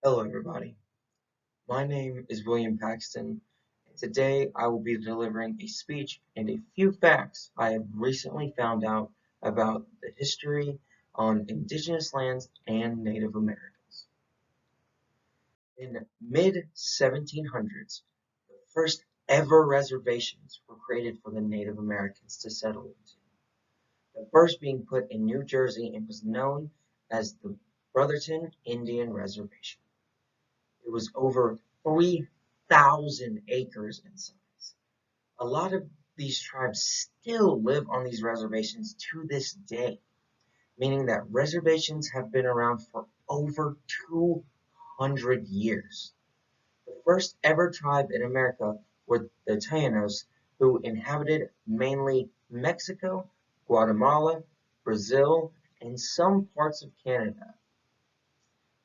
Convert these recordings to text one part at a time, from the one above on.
Hello, everybody. My name is William Paxton, and today I will be delivering a speech and a few facts I have recently found out about the history on Indigenous lands and Native Americans. In mid-1700s, the first ever reservations were created for the Native Americans to settle into. The first being put in New Jersey and was known as the Brotherton Indian Reservation. It was over 3,000 acres in size. A lot of these tribes still live on these reservations to this day, meaning that reservations have been around for over 200 years. The first ever tribe in America were the Taínos, who inhabited mainly Mexico, Guatemala, Brazil, and some parts of Canada.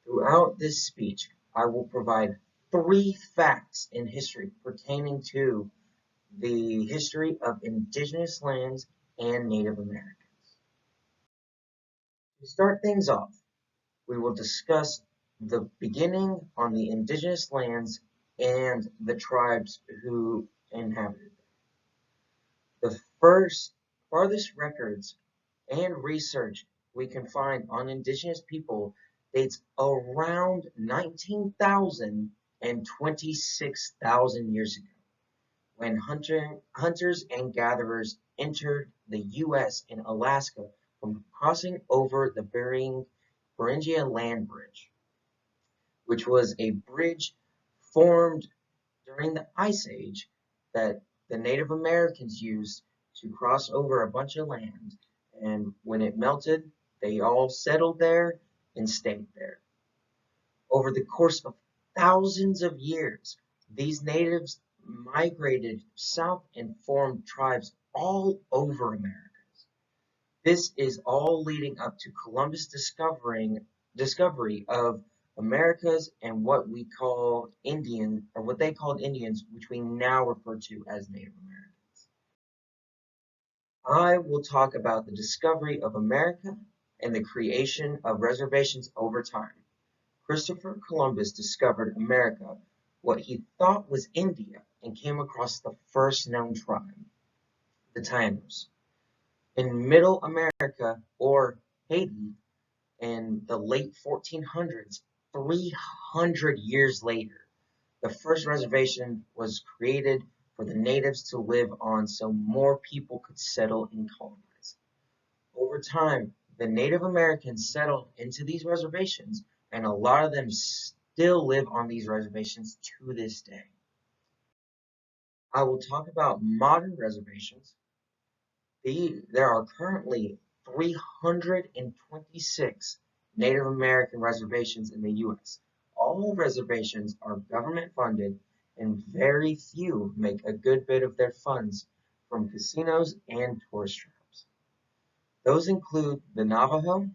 Throughout this speech, I will provide 3 facts in history pertaining to the history of Indigenous lands and Native Americans. To start things off, we will discuss the beginning on the Indigenous lands and the tribes who inhabited them. The first farthest records and research we can find on Indigenous people dates around 19,000 and 26,000 years ago, when hunters and gatherers entered the U.S. and Alaska from crossing over the Beringia Land Bridge, which was a bridge formed during the Ice Age that the Native Americans used to cross over a bunch of land. And when it melted, they all settled there and stayed there. Over the course of thousands of years, these natives migrated south and formed tribes all over America. This is all leading up to Columbus discovery of Americas and what we call Indian, or what they called Indians, which we now refer to as Native Americans. I will talk about the discovery of America and the creation of reservations over time. Christopher Columbus discovered America, what he thought was India, and came across the first known tribe, the Taínos. In Middle America, or Haiti, in the late 1400s, 300 years later, the first reservation was created for the natives to live on so more people could settle and colonize. Over time, the Native Americans settled into these reservations, and a lot of them still live on these reservations to this day. I will talk about modern reservations. There are currently 326 Native American reservations in the U.S. All reservations are government funded, and very few make a good bit of their funds from casinos and tourist traps. Those include the Navajo,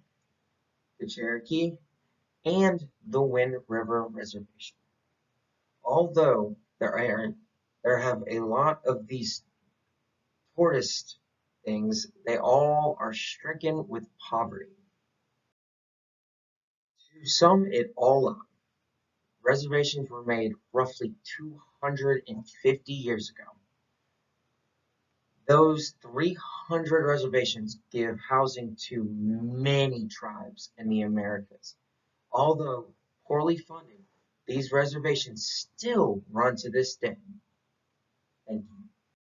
the Cherokee, and the Wind River Reservation. Although there have a lot of these tourist things, they all are stricken with poverty. To sum it all up, reservations were made roughly 250 years ago. Those 300 reservations give housing to many tribes in the Americas. Although poorly funded, these reservations still run to this day,